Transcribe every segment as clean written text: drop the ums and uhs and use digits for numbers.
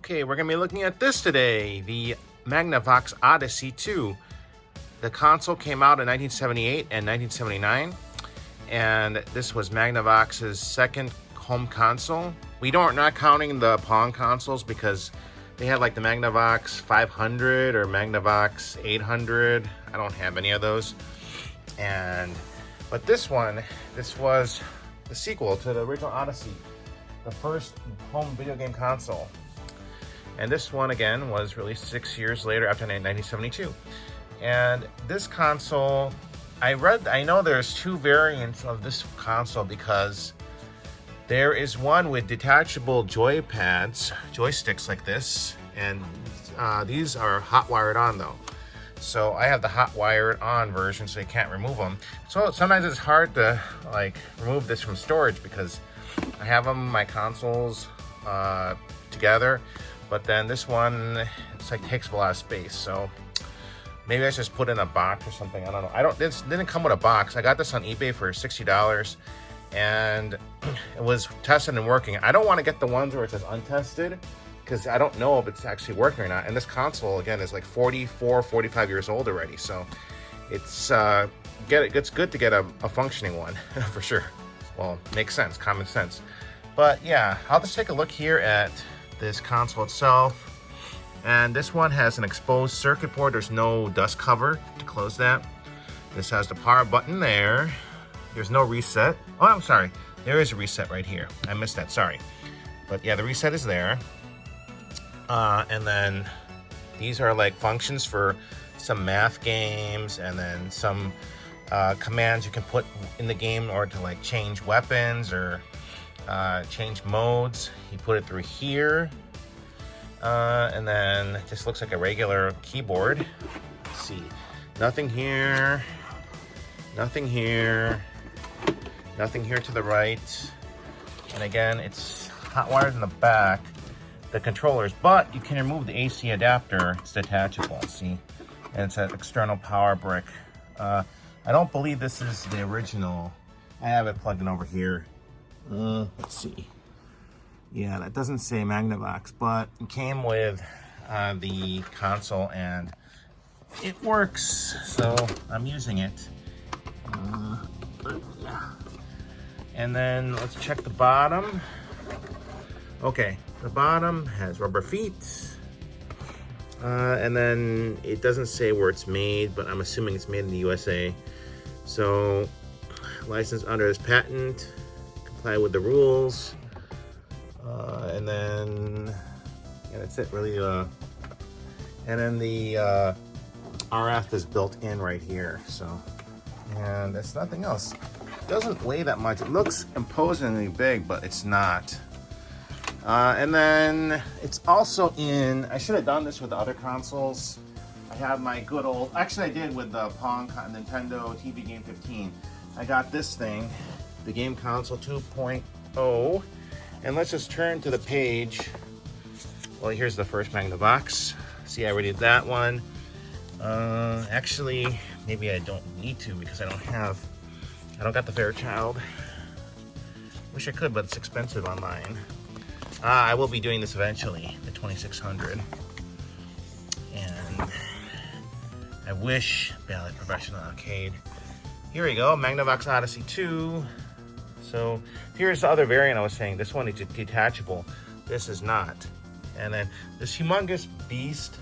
Okay, we're going to be looking at this today, the MAGNAVOX Odyssey 2. The console came out in 1978 and 1979, and this was Magnavox's second home console. We're not counting the Pong consoles because they had like the Magnavox 500 or Magnavox 800. I don't have any of those. But this was the sequel to the original Odyssey, the first home video game console. And this one, again, was released 6 years later after 1972. And this console, I know there's two variants of this console because there is one with detachable joysticks like this, and these are hot wired on though. So I have the hot wired on version, so you can't remove them. So sometimes it's hard to like remove this from storage because I have my consoles together, but then this one, it's like takes up a lot of space. So maybe I should just put it in a box or something. I don't know. This didn't come with a box. I got this on eBay for $60, and it was tested and working. I don't want to get the ones where it says untested because I don't know if it's actually working or not. And this console, again, is like 44, 45 years old already. So it's good to get a functioning one for sure. Well, makes sense, common sense. But yeah, I'll just take a look here at this console itself. And this one has an exposed circuit board. There's no dust cover to close that. This has the power button there. There's no reset. Oh, I'm sorry. There is a reset right here. I missed that, sorry. But yeah, the reset is there. And then these are like functions for some math games, and then some commands you can put in the game in order to like change weapons or change modes. You put it through here. And then it just looks like a regular keyboard. Let's see. Nothing here. Nothing here. Nothing here to the right. And again, it's hot wired in the back, the controllers, but you can remove the AC adapter. It's detachable, see? And it's an external power brick. I don't believe this is the original. I have it plugged in over here. Let's see. Yeah, that doesn't say Magnavox, but it came with the console and it works, so I'm using it. And then let's check the bottom. Okay, the bottom has rubber feet. And then it doesn't say where it's made, but I'm assuming it's made in the USA. So, licensed under this patent, comply with the rules. And then, yeah, that's it really. And then the RF is built in right here. So, and there's nothing else. It doesn't weigh that much. It looks imposingly big, but it's not. And then it's also in, I should have done this with the other consoles. I have my good old, actually I did with the Nintendo TV Game 15. I got this thing, the Game Console 2.0. And let's just turn to the page. Well, here's the first Magnavox. See, I already did that one. Actually, maybe I don't need to because I don't got the Fairchild. Wish I could, but it's expensive online. I will be doing this eventually, the 2600. And I wish Ballad Professional Arcade. Here we go, Magnavox Odyssey 2. So here's the other variant I was saying. This one is detachable. This is not. And then this humongous beast,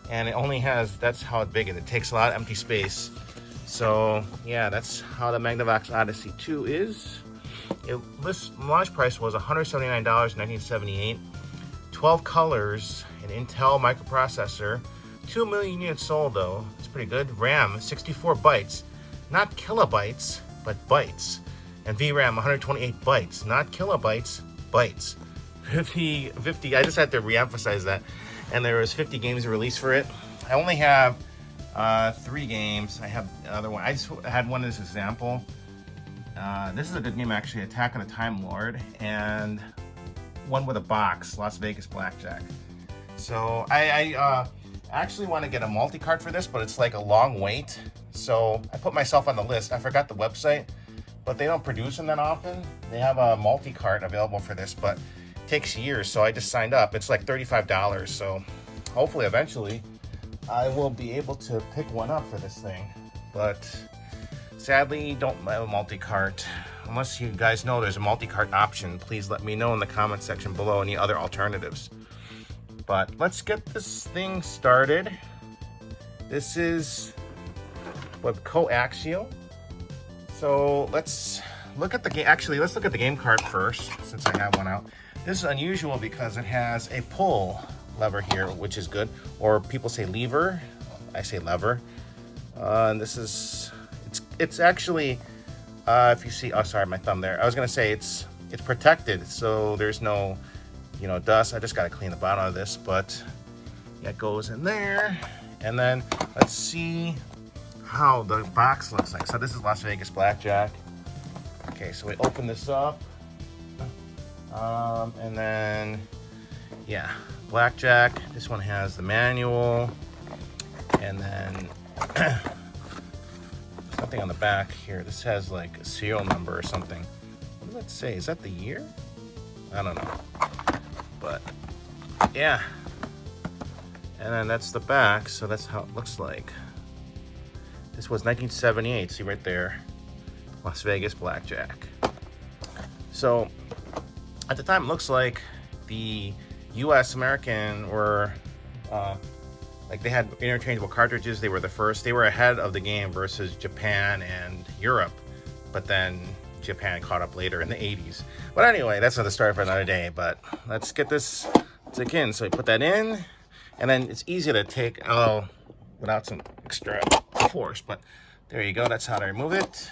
and it only has, that's how big it is. It takes a lot of empty space. So yeah, that's how the Magnavox Odyssey 2 is. This launch price was $179 in 1978. 12 colors, an Intel microprocessor. 2 million units sold though. It's pretty good. RAM, 64 bytes. Not kilobytes, but bytes. And VRAM, 128 bytes. Not kilobytes, bytes. 50, I just had to re-emphasize that. And there was 50 games released for it. I only have 3 games. I have the other one. I just had one as an example. This is a good game actually, Attack of the Time Lord, and one with a box, Las Vegas Blackjack. So I actually want to get a multi-card for this, but it's like a long wait. So I put myself on the list. I forgot the website, but they don't produce them that often. They have a multi-card available for this, but takes years, so I just signed up. It's like $35, so hopefully eventually I will be able to pick one up for this thing. But sadly, don't have a multi-cart. Unless you guys know there's a multi-cart option, please let me know in the comment section below any other alternatives. But let's get this thing started. This is with coaxial. So let's look at the game. Actually, let's look at the game card first, since I have one out. This is unusual because it has a pull lever here, which is good. Or people say lever. I say lever. And this is, it's actually, if you see, oh sorry, my thumb there. I was gonna say it's protected, so there's no, you know, dust. I just gotta clean the bottom of this, but yeah, it goes in there. And then let's see how the box looks like. So this is Las Vegas Blackjack. Okay, so we open this up. And then, yeah, Blackjack. This one has the manual. And then something on the back here. This has like a serial number or something. What does that say? Is that the year? I don't know. But yeah. And then that's the back, so that's how it looks like. This was 1978, see right there. Las Vegas Blackjack. So at the time, it looks like the US American were like they had interchangeable cartridges. They were the first. They were ahead of the game versus Japan and Europe. But then Japan caught up later in the 80s. But anyway, that's another story for another day. But let's get this stick in. So we put that in, and then it's easy to take without some extra force. But there you go. That's how to remove it.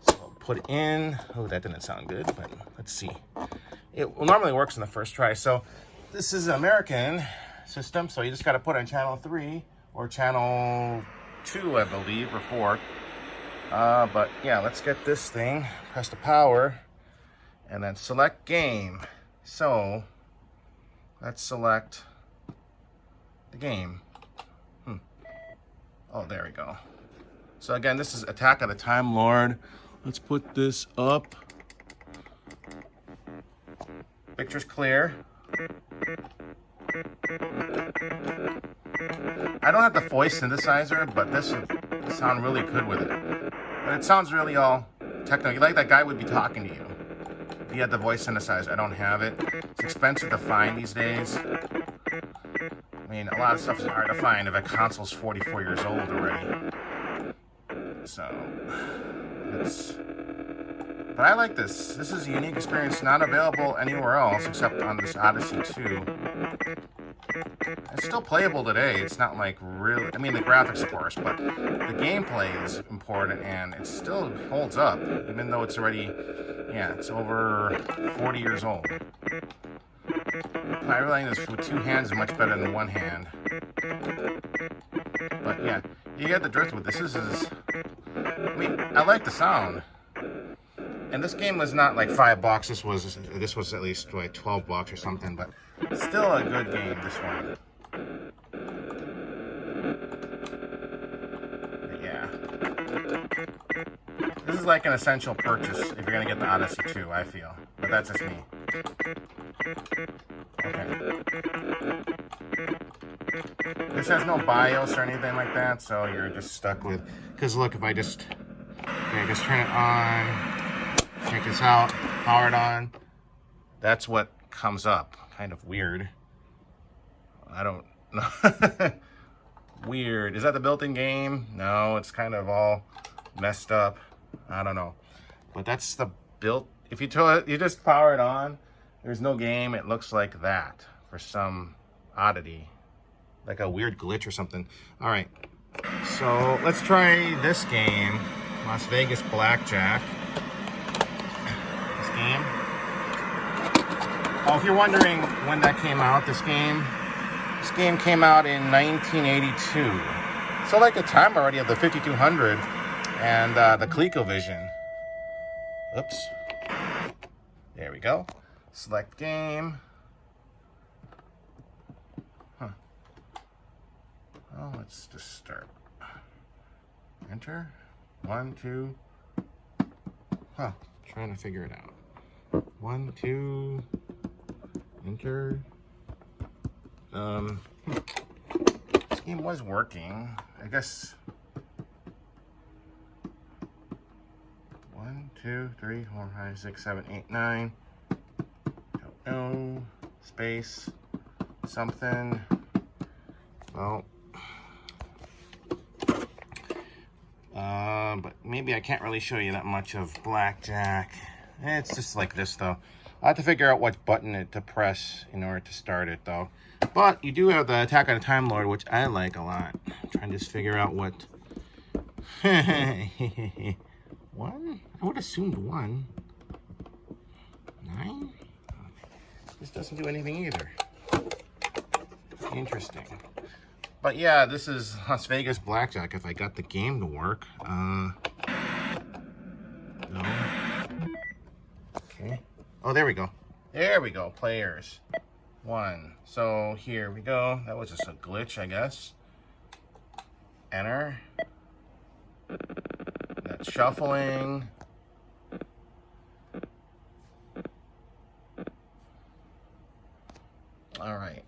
So we'll put it in. Oh, that didn't sound good, but let's see. It normally works in the first try. So this is an American system, so you just got to put on channel 3 or channel 2, I believe, or 4. But yeah, let's get this thing. Press the power and then select game. So let's select the game. Oh, there we go. So again, this is Attack of the Time Lord. Let's put this up. Picture's clear. I don't have the voice synthesizer, but this would sound really good with it. But it sounds really all technical. Like that guy would be talking to you if he had the voice synthesizer. I don't have it. It's expensive to find these days. I mean, a lot of stuff is hard to find if a console's 44 years old already. So, but I like this. This is a unique experience, not available anywhere else except on this Odyssey 2. It's still playable today. It's not like really, I mean the graphics of course, but the gameplay is important and it still holds up, even though it's already, yeah, it's over 40 years old. I really think this with 2 hands is much better than 1 hand. But yeah, you get the drift with this. I mean, I like the sound. And this game was not like $5. This was at least like $12 or something, but still a good game, this one. But yeah. This is like an essential purchase if you're gonna get the Odyssey 2, I feel. But that's just me. Okay. This has no BIOS or anything like that, so you're just stuck with, because look, if I just turn it on, check this out, power it on, that's what comes up. Kind of weird. I don't know. Weird. Is that the built-in game? No, it's kind of all messed up. I don't know. But that's the built, if you just power it on, there's no game. It looks like that for some oddity. Like a weird glitch or something. All right, so let's try this game, Las Vegas Blackjack. This game. Oh, if you're wondering when that came out, this game came out in 1982. So like the time already of the 5200 and the ColecoVision. Oops. There we go. Select game. Oh, let's just start. Enter. 1, 2. Trying to figure it out. 1, 2. Enter. This game was working. I guess 1, 2, 3, 4, 5, 6, 7, 8, 9. Don't know. Space. Something. Well. But maybe I can't really show you that much of blackjack. It's just like this though. I have to figure out what button to press in order to start it though. But you do have the Attack on the Time Lord, which I like a lot. I'm trying to just figure out what... 1? I would assumed 1. 9? This doesn't do anything either. Interesting. But yeah, this is Las Vegas Blackjack if I got the game to work. No. Okay. Oh, there we go. There we go. Players. 1. So here we go. That was just a glitch, I guess. Enter. That's shuffling. All right.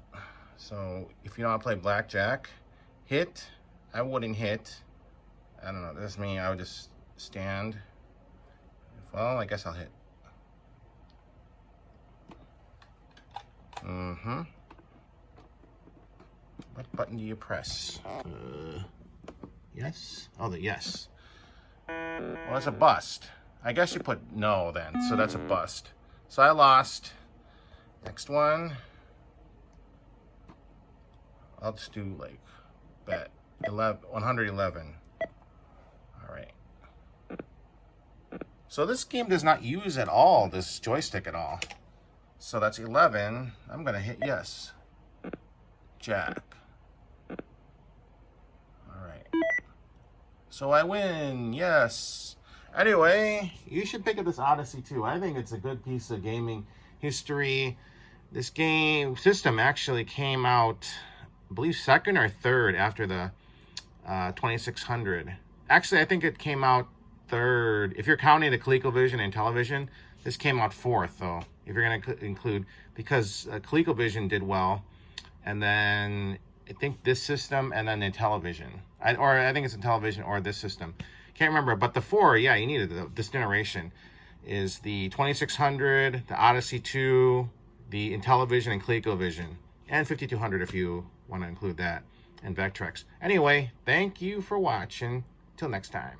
So if you don't want to play blackjack, hit. I wouldn't hit. I don't know. That's me. I would just stand. Well, I guess I'll hit. What button do you press? Yes? Oh, the yes. Well, that's a bust. I guess you put no then, so that's a bust. So I lost. Next one. I'll just do like bet 111. All right. So this game does not use at all this joystick at all. So that's 11. I'm gonna hit yes. Jack. All right. So I win. Yes. Anyway, you should pick up this Odyssey too. I think it's a good piece of gaming history. This game system actually came out, I believe, 2nd or 3rd after the 2600. Actually, I think it came out 3rd. If you're counting the ColecoVision and Intellivision, this came out 4th, though. If you're going to include, because ColecoVision did well, and then I think this system, and then Intellivision. I think it's Intellivision or this system. Can't remember, but the 4, yeah, you needed this generation, is the 2600, the Odyssey 2, the Intellivision and ColecoVision, and 5200 if you want to include that, and Vectrex. Anyway, thank you for watching. Till next time.